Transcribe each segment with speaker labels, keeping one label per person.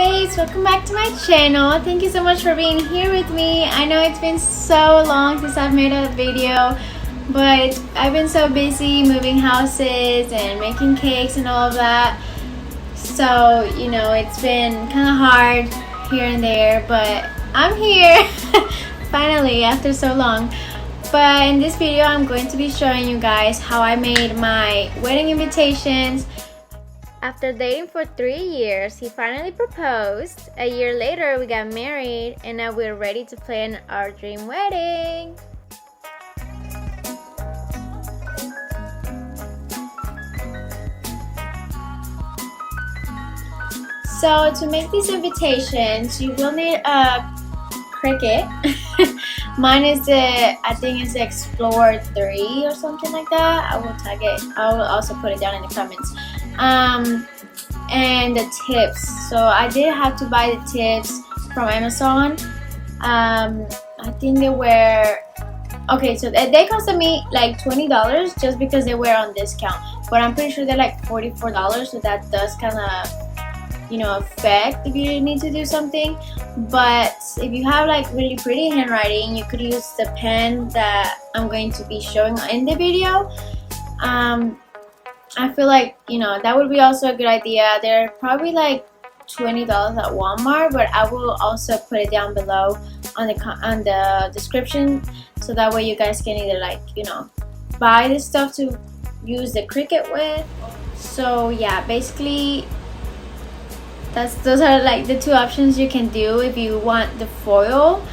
Speaker 1: babes, welcome back to my channel. Thank you so much for being here with me. I know it's been so long since I've made a video, but I've been so busy moving houses and making cakes and all of that, so you know it's been kind of hard here and there, but I'm here finally after so long. But in this video I'm going to be showing you guys how I made my wedding invitations. After dating for 3 years, he finally proposed. A year later, we got married, and now we're ready to plan our dream wedding. So to make these invitations, you will need a Cricut. Mine is I think it's the Explorer 3 or something like that. I will tag it. I will also put it down in the comments. And the tips. So I did have to buy the tips from Amazon. I think they were okay. So they costed me like $20 just because they were on discount. But I'm pretty sure they're like $44. So that does kind of, you know, affect if you need to do something. But if you have like really pretty handwriting, you could use the pen that I'm going to be showing in the video. I feel like, you know, that would be also a good idea. They're probably like $20 at Walmart, but I will also put it down below on the description, so that way you guys can either, like, you know, buy this stuff to use the Cricut with. So yeah, basically those are like the two options you can do if you want the foil.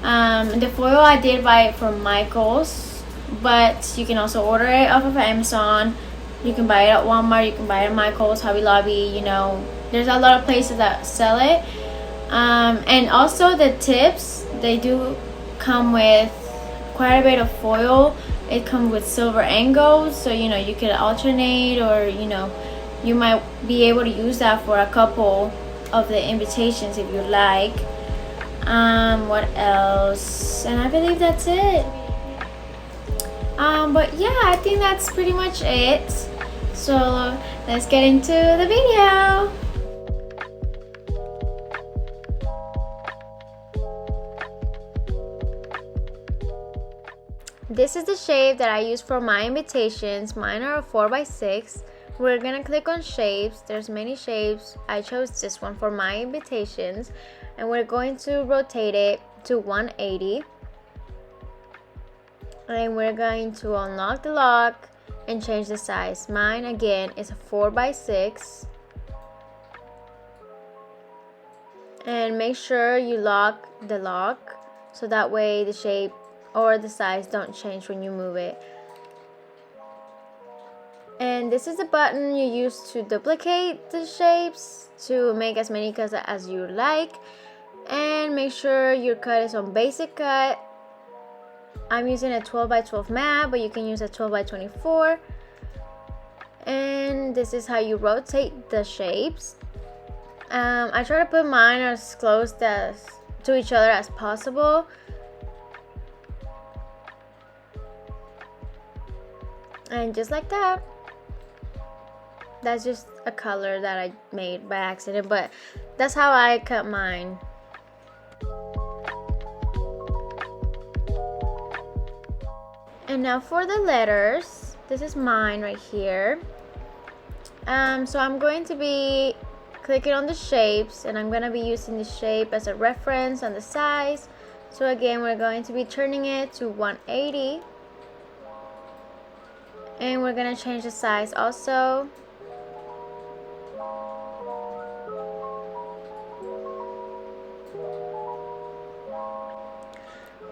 Speaker 1: The foil I did buy it from Michael's, but you can also order it off of Amazon. You can buy it at Walmart, you can buy it at Michael's, Hobby Lobby, you know, there's a lot of places that sell it. And also the tips, they do come with quite a bit of foil. It comes with silver angles, so you know, you could alternate, or you know, you might be able to use that for a couple of the invitations if you like. What else? And I believe that's it. But yeah, I think that's pretty much it. So let's get into the video. This is the shape that I use for my invitations. Mine are a 4x6. We're gonna click on shapes. There's many shapes. I chose this one for my invitations, and we're going to rotate it to 180. And we're going to unlock the lock and change the size. Mine again is a 4x6. And make sure you lock the lock, so that way the shape or the size don't change when you move it. And this is the button you use to duplicate the shapes, to make as many cuts as you like. And make sure your cut is on basic cut. I'm using a 12x12 mat, but you can use a 12x24. And this is how you rotate the shapes. I try to put mine as close to each other as possible. And just like that. That's just a color that I made by accident, but that's how I cut mine. And now for the letters, this is mine right here. So I'm going to be clicking on the shapes, and I'm going to be using the shape as a reference on the size. So again, we're going to be turning it to 180. And we're going to change the size also.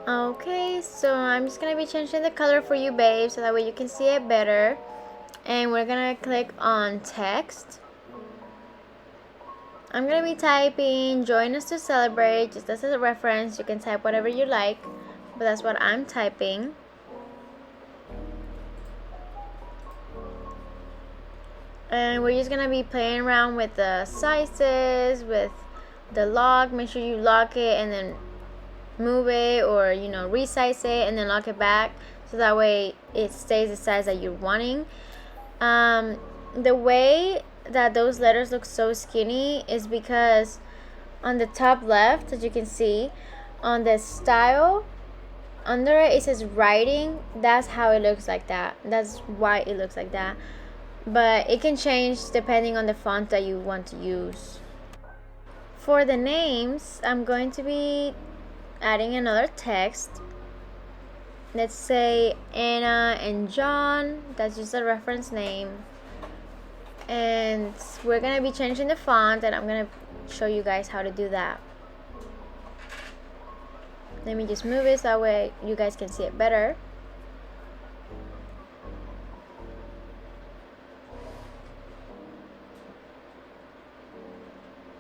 Speaker 1: Okay, so I'm just going to be changing the color for you, babe, so that way you can see it better. And we're going to click on text. I'm going to be typing "join us to celebrate," just as a reference. You can type whatever you like, but that's what I'm typing. And we're just going to be playing around with the sizes, with the lock. Make sure you lock it and then move it, or you know, resize it and then lock it back, so that way it stays the size that you're wanting. The way that those letters look so skinny is because on the top left, as you can see, on the style, under it says writing. That's how it looks like that. That's why it looks like that. But it can change depending on the font that you want to use. For the names, I'm going to be adding another text. Let's say Anna and John. That's just a reference name. And we're going to be changing the font, and I'm going to show you guys how to do that. Let me just move it so that way you guys can see it better.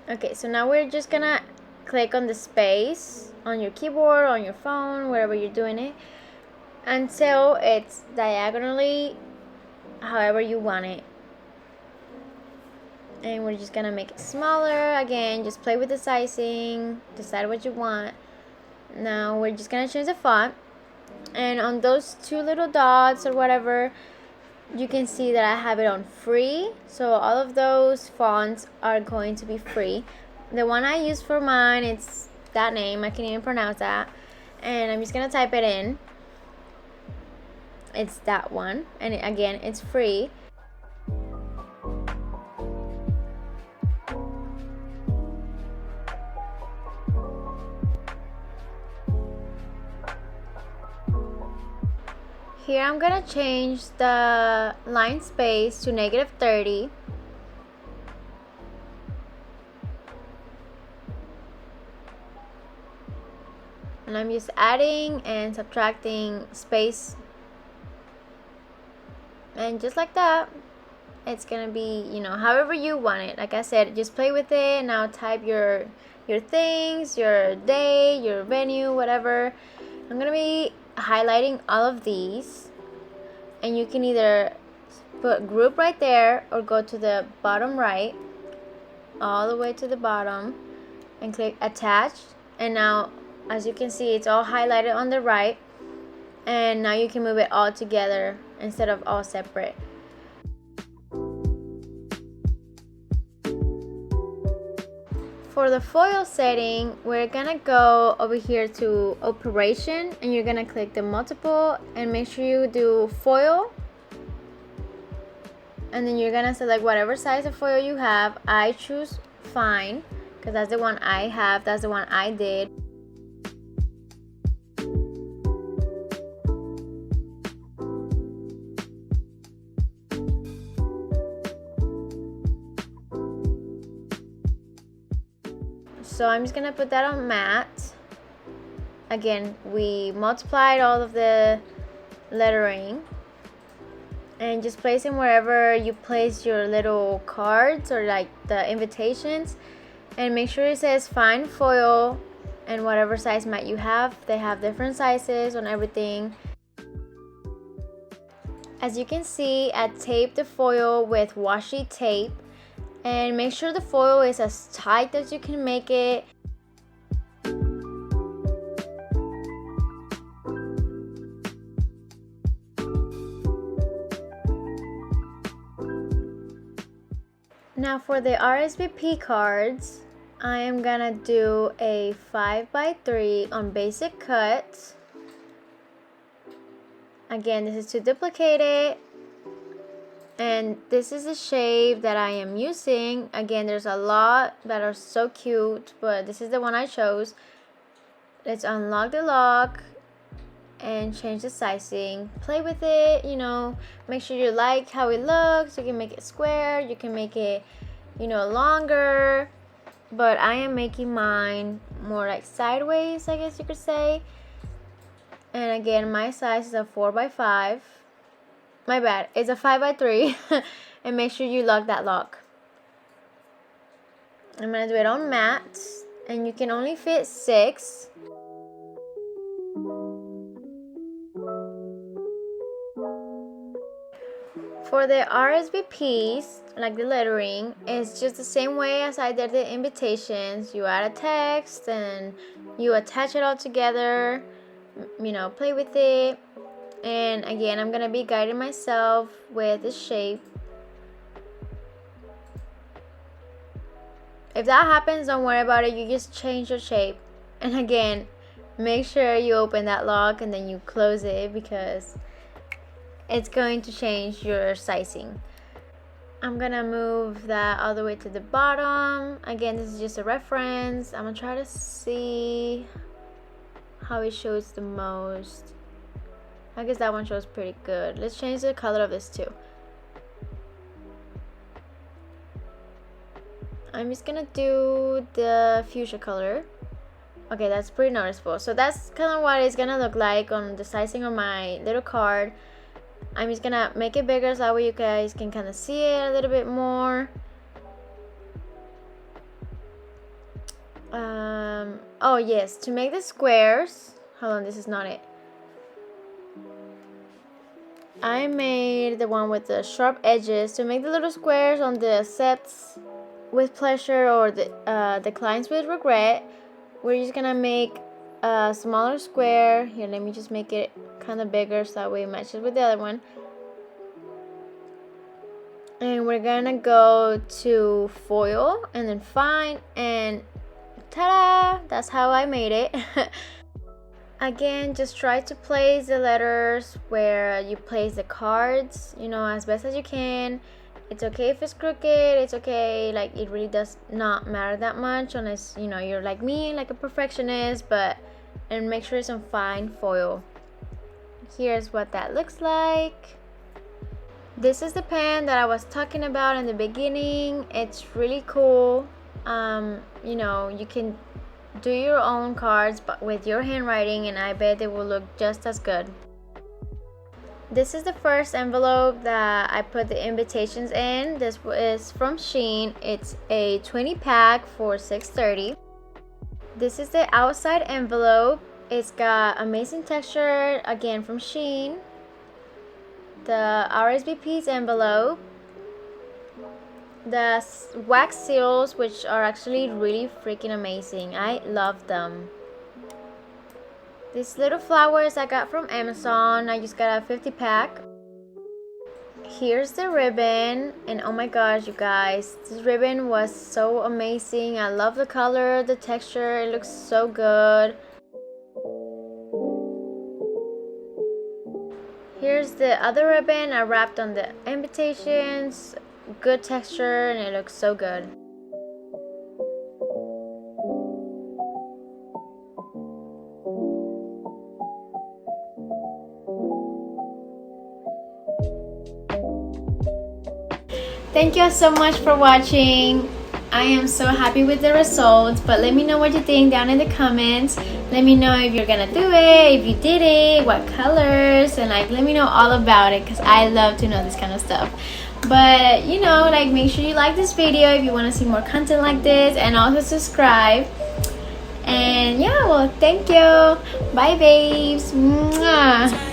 Speaker 1: Okay, so now we're just gonna click on the space on your keyboard, on your phone, wherever you're doing it, until it's diagonally however you want it. And we're just gonna make it smaller. Again, just play with the sizing, decide what you want. Now we're just gonna change the font, and on those two little dots or whatever, you can see that I have it on free. So all of those fonts are going to be free. The one I use for mine, it's that name, I can't even pronounce that, and I'm just gonna type it in. It's that one, and again, it's free. Here I'm gonna change the line space to -30. And I'm just adding and subtracting space. And just like that, it's gonna be, however you want it. Like I said, just play with it. Now type your things, your day, your venue, whatever. I'm gonna be highlighting all of these, and you can either put group right there or go to the bottom right, all the way to the bottom, and click attach. And now, as you can see, it's all highlighted on the right, and now you can move it all together instead of all separate. For the foil setting, we're gonna go over here to operation, and you're gonna click the multiple and make sure you do foil, and then you're gonna select whatever size of foil you have. I choose fine because that's the one I have, that's the one I did. So I'm just gonna put that on matte. Again, we multiplied all of the lettering, and just place them wherever you place your little cards or like the invitations, and make sure it says fine foil, and whatever size mat you have, they have different sizes on everything. As you can see, I taped the foil with washi tape, and make sure the foil is as tight as you can make it. Now for the RSVP cards, I am gonna do a 5x3 on basic cut. Again, this is to duplicate it, and this is the shape that I am using. Again, there's a lot that are so cute, but this is the one I chose. Let's unlock the lock and change the sizing. Play with it, make sure you like how it looks. You can make it square, you can make it, longer, but I am making mine more like sideways, I guess you could say. And again, my size is a 4x5. My bad, it's a 5x3. And make sure you lock that lock. I'm gonna do it on matte, and you can only fit 6. For the RSVPs, like the lettering, it's just the same way as I did the invitations. You add a text and you attach it all together, play with it. And again, I'm gonna be guiding myself with the shape. if that happens, don't worry about it. You just change your shape. And again, make sure you open that lock and then you close it, because it's going to change your sizing. I'm gonna move that all the way to the bottom. Again, this is just a reference. I'm gonna try to see how it shows the most. I guess that one shows pretty good. Let's change the color of this too. I'm just gonna do the fuchsia color. Okay, that's pretty noticeable. So that's kind of what it's gonna look like on the sizing of my little card. I'm just gonna make it bigger so that way you guys can kind of see it a little bit more. Oh yes, to make the squares, hold on, this is not it. I made the one with the sharp edges. To make the little squares on the accepts with pleasure or the declines with regret, we're just gonna make a smaller square. Here, let me just make it kind of bigger so that way it matches with the other one. And we're gonna go to foil and then find, and ta-da! That's how I made it. Again, just try to place the letters where you place the cards, you know, as best as you can. It's okay if it's crooked, it's okay, like it really does not matter that much unless, you know, you're like me, like a perfectionist, and make sure it's on fine foil. Here's what that looks like. This is the pen that I was talking about in the beginning. It's really cool. You know, you can do your own cards but with your handwriting, and I bet they will look just as good. This is the first envelope that I put the invitations in. This is from Shein. It's a 20 pack for $6.30. This is the outside envelope. It's got amazing texture, again from Shein. The RSVP's envelope. The wax seals, which are actually really freaking amazing. I love them. These little flowers I got from Amazon. I just got a 50 pack. Here's the ribbon, and oh my gosh, you guys, this ribbon was so amazing. I love the color, the texture, it looks so good. Here's the other ribbon I wrapped on the invitations. Good texture, and it looks so good. Thank you so much for watching. I am so happy with the results, but let me know what you think down in the comments. Let me know if you're gonna do it, if you did it, what colors, and like let me know all about it, because I love to know this kind of stuff. But you know, like, make sure you like this video if you want to see more content like this, and also subscribe. And yeah, well, thank you. Bye babes. Mwah.